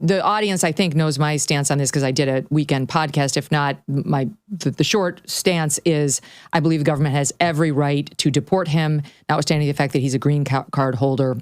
the audience, I think, knows my stance on this because I did a weekend podcast. If not, the short stance is I believe the government has every right to deport him, notwithstanding the fact that he's a green card holder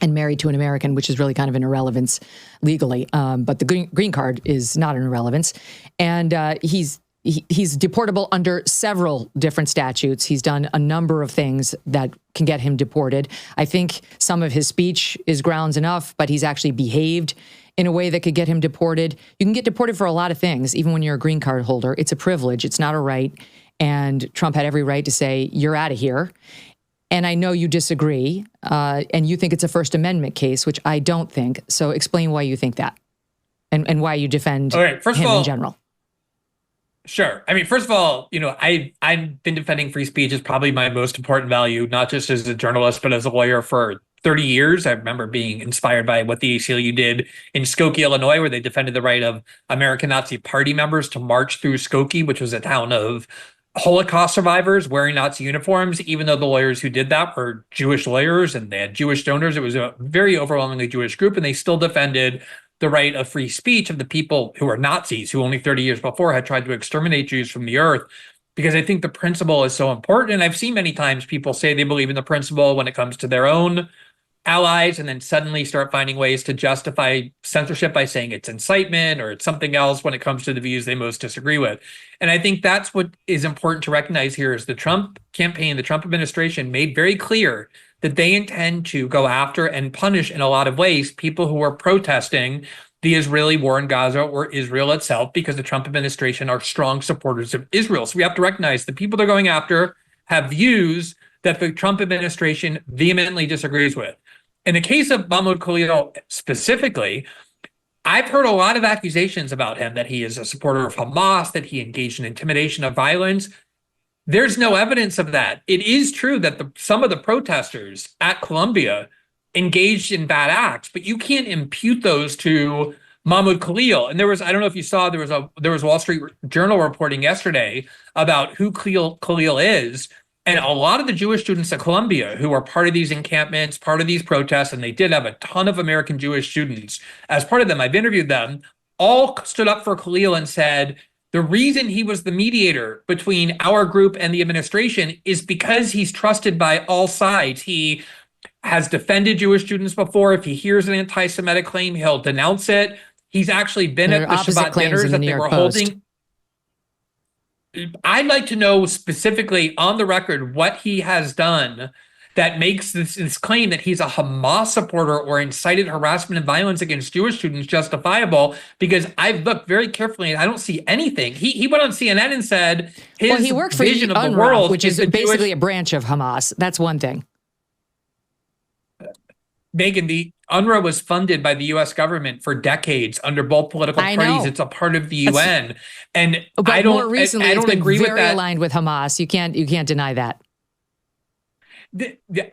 and married to an American, which is really kind of an irrelevance legally. But the green card is not an irrelevance. And he's deportable under several different statutes. He's done a number of things that can get him deported. I think some of his speech is grounds enough, but he's actually behaved in a way that could get him deported. You can get deported for a lot of things, even when you're a green card holder. It's a privilege. It's not a right. And Trump had every right to say, you're out of here. And I know you disagree, and you think it's a First Amendment case, which I don't think. So explain why you think that and why you defend him in general. Sure. I mean, first of all, I've been defending free speech as probably my most important value, not just as a journalist, but as a lawyer for 30 years. I remember being inspired by what the ACLU did in Skokie, Illinois, where they defended the right of American Nazi Party members to march through Skokie, which was a town of Holocaust survivors wearing Nazi uniforms, even though the lawyers who did that were Jewish lawyers and they had Jewish donors. It was a very overwhelmingly Jewish group, and they still defended the right of free speech of the people who are Nazis, who only 30 years before had tried to exterminate Jews from the earth, because I think the principle is so important. And I've seen many times people say they believe in the principle when it comes to their own allies, and then suddenly start finding ways to justify censorship by saying it's incitement or it's something else when it comes to the views they most disagree with. And I think that's what is important to recognize here is the Trump campaign, the Trump administration made very clear that they intend to go after and punish in a lot of ways people who are protesting the Israeli war in Gaza or Israel itself, because the Trump administration are strong supporters of Israel. So we have to recognize the people they're going after have views that the Trump administration vehemently disagrees with. In the case of Mahmoud Khalil specifically, I've heard a lot of accusations about him that he is a supporter of Hamas, that he engaged in intimidation of violence. There's no evidence of that. It is true that some of the protesters at Columbia engaged in bad acts, but you can't impute those to Mahmoud Khalil. And I don't know if you saw, there was Wall Street Journal reporting yesterday about who Khalil is. And a lot of the Jewish students at Columbia who are part of these encampments, part of these protests, and they did have a ton of American Jewish students as part of them, I've interviewed them, all stood up for Khalil and said, the reason he was the mediator between our group and the administration is because he's trusted by all sides. He has defended Jewish students before. If he hears an anti-Semitic claim, he'll denounce it. He's actually been at the Shabbat dinners that they were holding. I'd like to know specifically on the record what he has done that makes this claim that he's a Hamas supporter or incited harassment and violence against Jewish students justifiable, because I've looked very carefully and I don't see anything. He went on CNN and said his he worked for vision of UNRWA, the world, which is basically a branch of Hamas. That's one thing. Megyn, the UNRWA was funded by the U.S. government for decades under both political parties. It's a part of the UN, and but more recently, I don't agree with that. It's been very aligned with Hamas. You can't deny that.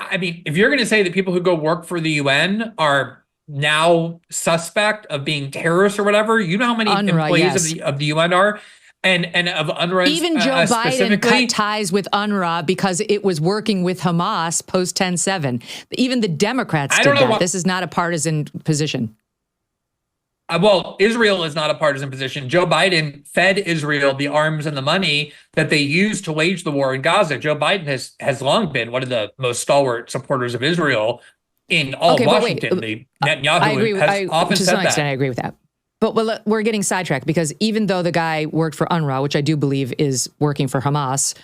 I mean, if you're going to say that people who go work for the UN are now suspect of being terrorists or whatever, you know how many UNRWA, employees of the UN are? And of UNRWA, even Joe Biden cut ties with UNRWA because it was working with Hamas post 10/7. Even the Democrats did that. This is not a partisan position. Well, Israel is not a partisan position. Joe Biden fed Israel the arms and the money that they used to wage the war in Gaza. Joe Biden has long been one of the most stalwart supporters of Israel in all of Washington. Netanyahu has often said that. To some extent, I agree with that. But we're getting sidetracked because even though the guy worked for UNRWA, which I do believe is working for Hamas,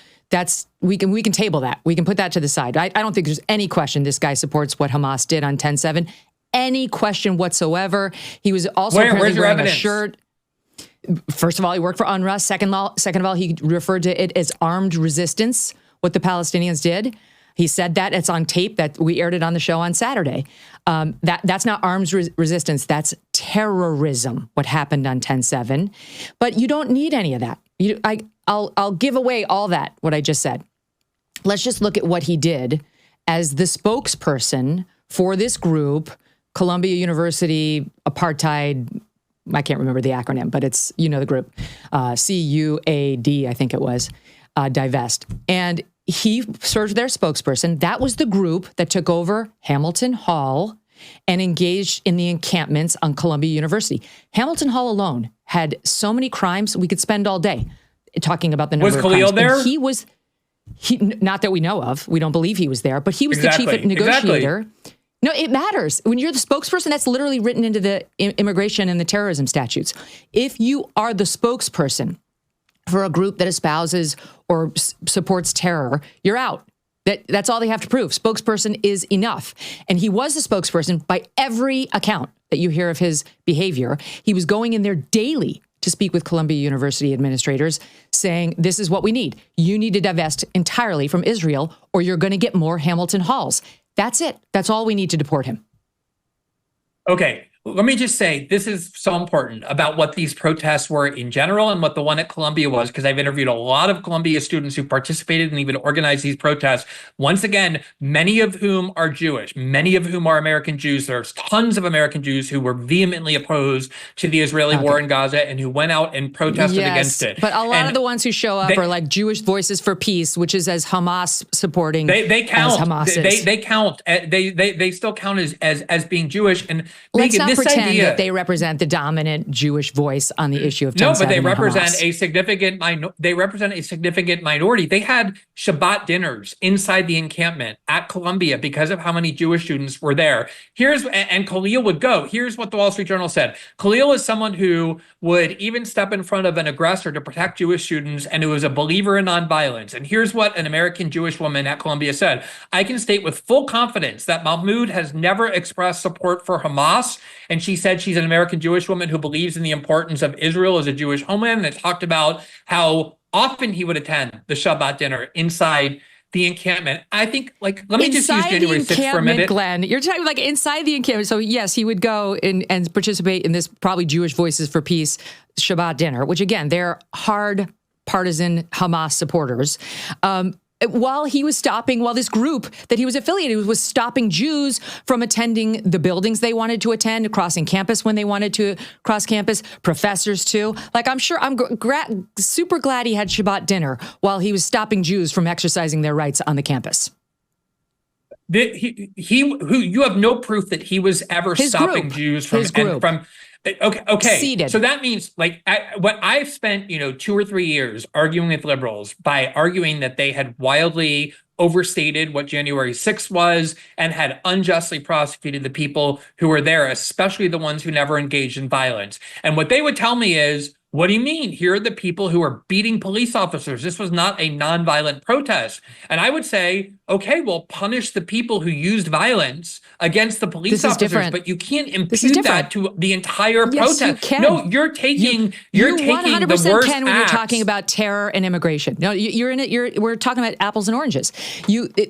we can table that. We can put that to the side. I don't think there's any question this guy supports what Hamas did on 10/7. Any question whatsoever. He was also wearing a shirt. First of all, he worked for UNRWA. Second of all, he referred to it as armed resistance, what the Palestinians did. He said that. It's on tape that we aired it on the show on Saturday. That's not arms resistance. That's terrorism, what happened on 10/7. But you don't need any of that. I'll give away all that, what I just said. Let's just look at what he did as the spokesperson for this group, Columbia University Apartheid, I can't remember the acronym, but it's, the group, CUAD, I think it was, divest. And he served their spokesperson. That was the group that took over Hamilton Hall and engaged in the encampments on Columbia University. Hamilton Hall alone had so many crimes, we could spend all day talking about the number of crimes. Was Khalil there? And he, not that we know of, we don't believe he was there, but he was the chief negotiator. Exactly. No, it matters. When you're the spokesperson, that's literally written into the immigration and the terrorism statutes. If you are the spokesperson for a group that espouses or supports terror, you're out. That's all they have to prove. Spokesperson is enough. And he was the spokesperson by every account that you hear of his behavior. He was going in there daily to speak with Columbia University administrators saying, this is what we need. You need to divest entirely from Israel or you're going to get more Hamilton Halls. That's it. That's all we need to deport him. Okay. Let me just say, this is so important about what these protests were in general and what the one at Columbia was, because I've interviewed a lot of Columbia students who participated and even organized these protests. Once again, many of whom are Jewish, many of whom are American Jews. There's tons of American Jews who were vehemently opposed to the Israeli war in Gaza and who went out and protested against it. But a lot of the ones who show up are like Jewish Voices for Peace, which is as Hamas supporting. They count. As Hamas is. They count. They still count as being Jewish. And let's not pretend that they represent the dominant Jewish voice on the issue of 10/7. No, but they represent Hamas. a significant minority. They had Shabbat dinners inside the encampment at Columbia because of how many Jewish students were there. And Khalil would go. Here's what the Wall Street Journal said. Khalil is someone who would even step in front of an aggressor to protect Jewish students and who is a believer in nonviolence. And here's what an American Jewish woman at Columbia said. I can state with full confidence that Mahmoud has never expressed support for Hamas. And she said she's an American Jewish woman who believes in the importance of Israel as a Jewish homeland. And it talked about how often he would attend the Shabbat dinner inside the encampment. I think, let me just use January 6th for a minute. Glenn, you're talking like inside the encampment. So yes, he would go and participate in this probably Jewish Voices for Peace Shabbat dinner, which again, they're hard partisan Hamas supporters. While this group that he was affiliated with was stopping Jews from attending the buildings they wanted to attend, crossing campus when they wanted to cross campus, professors too. I'm super glad he had Shabbat dinner while he was stopping Jews from exercising their rights on the campus. You have no proof that he was ever stopping Jews from. Okay. Seated. So that means what I've spent, 2 or 3 years arguing with liberals by arguing that they had wildly overstated what January 6th was and had unjustly prosecuted the people who were there, especially the ones who never engaged in violence. And what they would tell me is, what do you mean? Here are the people who are beating police officers. This was not a nonviolent protest. And I would say, okay, well, punish the people who used violence against the police officers, but you can't impute that to the entire protest. You can. No, you're taking the worst can when you're talking about terror and immigration. No, you're in it. We're talking about apples and oranges.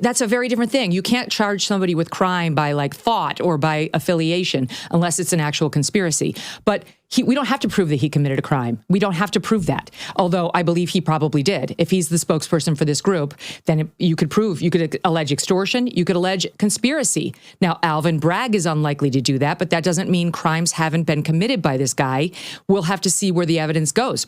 That's a very different thing. You can't charge somebody with crime by thought or by affiliation unless it's an actual conspiracy. But we don't have to prove that he committed a crime. We don't have to prove that. Although I believe he probably did. If he's the spokesperson for this group, then you could allege extortion. You could allege conspiracy. Now, Alvin Bragg is unlikely to do that, but that doesn't mean crimes haven't been committed by this guy. We'll have to see where the evidence goes.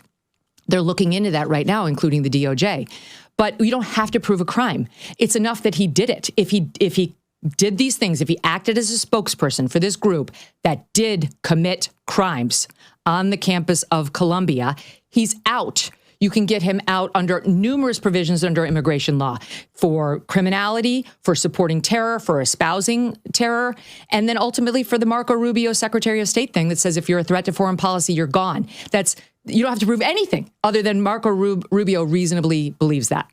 They're looking into that right now, including the DOJ. But you don't have to prove a crime. It's enough that he did it. If he did these things, if he acted as a spokesperson for this group that did commit crimes on the campus of Columbia, he's out. You can get him out under numerous provisions under immigration law for criminality, for supporting terror, for espousing terror, and then ultimately for the Marco Rubio Secretary of State thing that says if you're a threat to foreign policy, you're gone. You don't have to prove anything other than Marco Rubio reasonably believes that.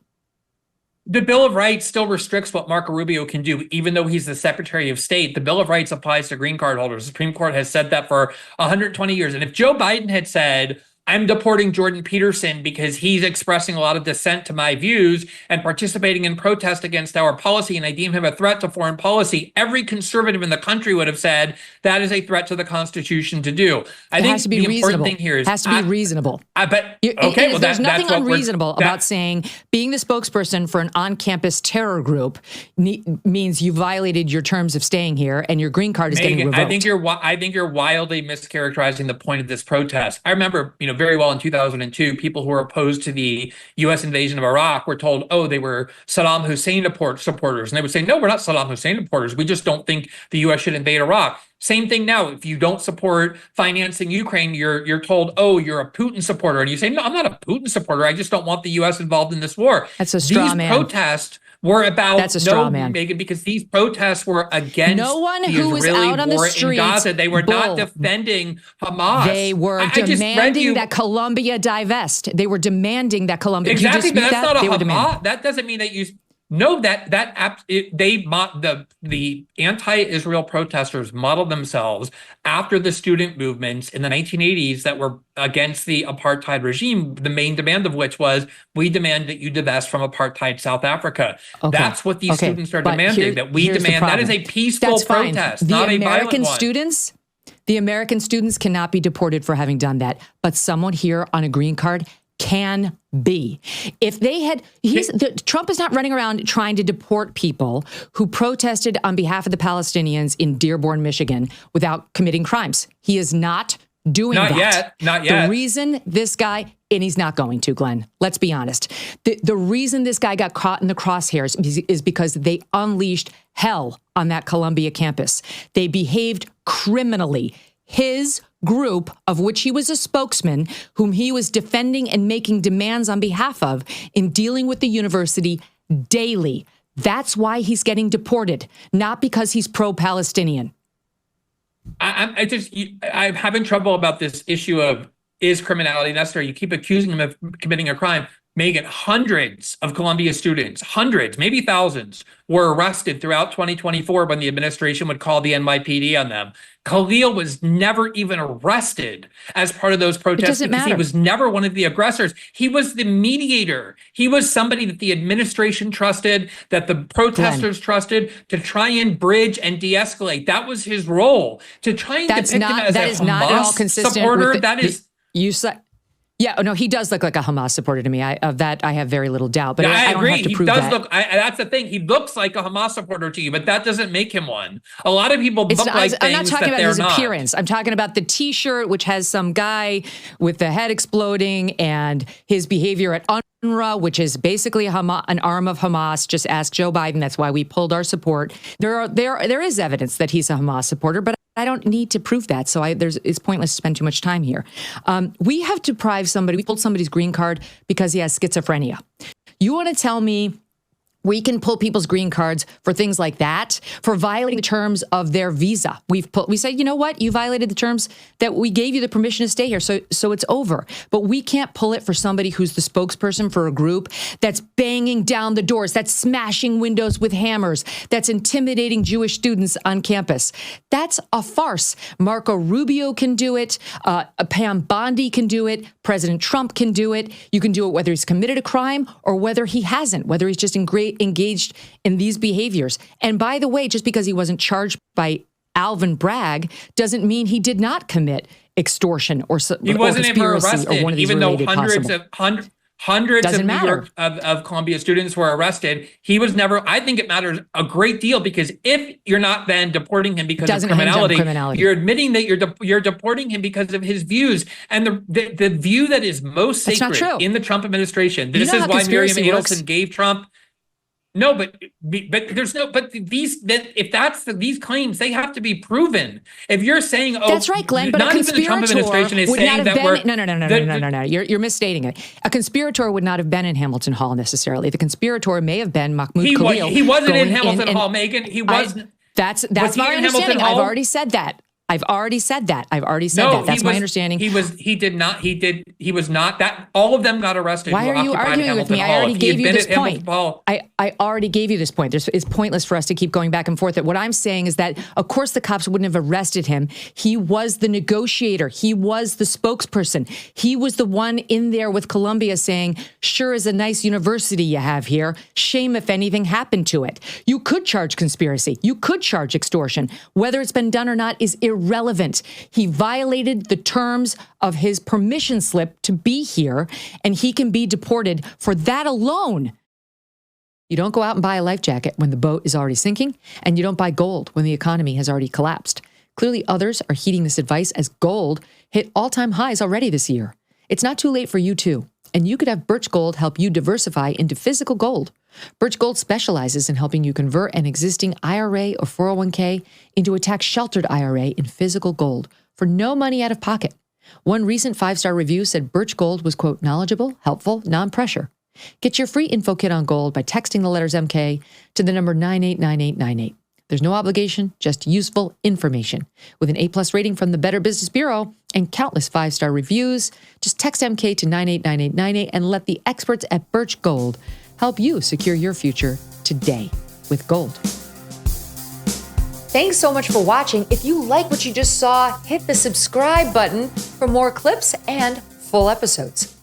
The Bill of Rights still restricts what Marco Rubio can do, even though he's the Secretary of State. The Bill of Rights applies to green card holders. The Supreme Court has said that for 120 years. And if Joe Biden had said, I'm deporting Jordan Peterson because he's expressing a lot of dissent to my views and participating in protest against our policy, and I deem him a threat to foreign policy, every conservative in the country would have said that is a threat to the Constitution to do. I think the important thing here is... It has to be reasonable. There's nothing unreasonable about saying being the spokesperson for an on-campus terror group means you violated your terms of staying here and your green card is getting revoked. I think you're wildly mischaracterizing the point of this protest. I remember, very well in 2002, people who were opposed to the U.S. invasion of Iraq were told, oh, they were Saddam Hussein supporters. And they would say, no, we're not Saddam Hussein supporters. We just don't think the U.S. should invade Iraq. Same thing now. If you don't support financing Ukraine, you're told, oh, you're a Putin supporter. And you say, no, I'm not a Putin supporter. I just don't want the U.S. involved in this war. That's a straw man. These protests were about That's a straw man, Megyn, because these protests were against no one the who was Israeli out on the war streets. in Gaza. They were not defending Hamas. They were demanding that Colombia divest. They were demanding that Colombia. Exactly, but that's not a Hamas. That doesn't mean that you. No, the anti-Israel protesters modeled themselves after the student movements in the 1980s that were against the apartheid regime, the main demand of which was, we demand that you divest from apartheid South Africa. Okay. That's what these students are demanding, that we demand. That is a peaceful protest, not a violent one. The American students cannot be deported for having done that, but someone here on a green card can be. If they had, Trump is not running around trying to deport people who protested on behalf of the Palestinians in Dearborn, Michigan, without committing crimes. He is not doing that. Not yet. The reason this guy, and he's not going to, Glenn, let's be honest. The reason this guy got caught in the crosshairs is because they unleashed hell on that Columbia campus. They behaved criminally. His group, of which he was a spokesman, whom he was defending and making demands on behalf of in dealing with the university daily. That's why he's getting deported, not because he's pro-Palestinian. I'm having trouble about this issue of, is criminality necessary? You keep accusing him of committing a crime. Megyn, hundreds of Columbia students, hundreds, maybe thousands, were arrested throughout 2024 when the administration would call the NYPD on them. Khalil was never even arrested as part of those protests because he was never one of the aggressors. He was the mediator. He was somebody that the administration trusted, that the protesters trusted, to try and bridge and de-escalate. That was his role. To try and depict him as a Hamas supporter, that is... You said... Yeah, no, he does look like a Hamas supporter to me. Of that, I have very little doubt. But I agree. Don't have to prove that. That's the thing. He looks like a Hamas supporter to you, but that doesn't make him one. A lot of people look like things that they're not. I'm not talking about his appearance. I'm talking about the T-shirt, which has some guy with the head exploding, and his behavior at UNRWA, which is basically an arm of Hamas. Just ask Joe Biden. That's why we pulled our support. There is evidence that he's a Hamas supporter, but I don't need to prove that, so it's pointless to spend too much time here. We have deprived somebody, we pulled somebody's green card because he has schizophrenia. You want to tell me we can pull people's green cards for things like that, for violating the terms of their visa? We said, you know what? You violated the terms that we gave you the permission to stay here, so it's over. But we can't pull it for somebody who's the spokesperson for a group that's banging down the doors, that's smashing windows with hammers, that's intimidating Jewish students on campus. That's a farce. Marco Rubio can do it. Pam Bondi can do it. President Trump can do it. You can do it whether he's committed a crime or whether he hasn't, whether he's just engaged in these behaviors. And by the way, just because he wasn't charged by Alvin Bragg doesn't mean he did not commit extortion or conspiracy arrested, or one of these even though related hundreds of New York of Columbia students were arrested. He was never. I think it matters a great deal, because if you're not then deporting him because of criminality, you're admitting that you're deporting him because of his views. And the view that is most sacred in the Trump administration. This is why Miriam Adelson gave Trump. No, but there's no, but these claims, they have to be proven. If you're saying, oh, that's right, Glenn, but not even the Trump administration is saying that No. You're misstating it. A conspirator would not have been in Hamilton Hall necessarily. The conspirator may have been Mahmoud Khalil. He wasn't in Hamilton Hall, Megyn. He wasn't. That's my understanding. I've already said that. That's my understanding. He was not that. All of them got arrested. Why are you arguing with me? I already gave you this point. I already gave you this point. It's pointless for us to keep going back and forth. What I'm saying is that, of course, the cops wouldn't have arrested him. He was the negotiator. He was the spokesperson. He was the one in there with Columbia saying, sure is a nice university you have here. Shame if anything happened to it. You could charge conspiracy. You could charge extortion. Whether it's been done or not is irrelevant. He violated the terms of his permission slip to be here, and he can be deported for that alone. You don't go out and buy a life jacket when the boat is already sinking, and you don't buy gold when the economy has already collapsed. Clearly, others are heeding this advice, as gold hit all-time highs already this year. It's not too late for you too, and you could have Birch Gold help you diversify into physical gold. Birch Gold specializes in helping you convert an existing IRA or 401k into a tax-sheltered IRA in physical gold for no money out of pocket. One recent 5-star review said Birch Gold was, quote, knowledgeable, helpful, non-pressure. Get your free info kit on gold by texting the letters MK to the number 989898. There's no obligation, just useful information. With an A+ rating from the Better Business Bureau and countless 5-star reviews, just text MK to 989898 and let the experts at Birch Gold help you secure your future today with gold. Thanks so much for watching. If you like what you just saw, hit the subscribe button for more clips and full episodes.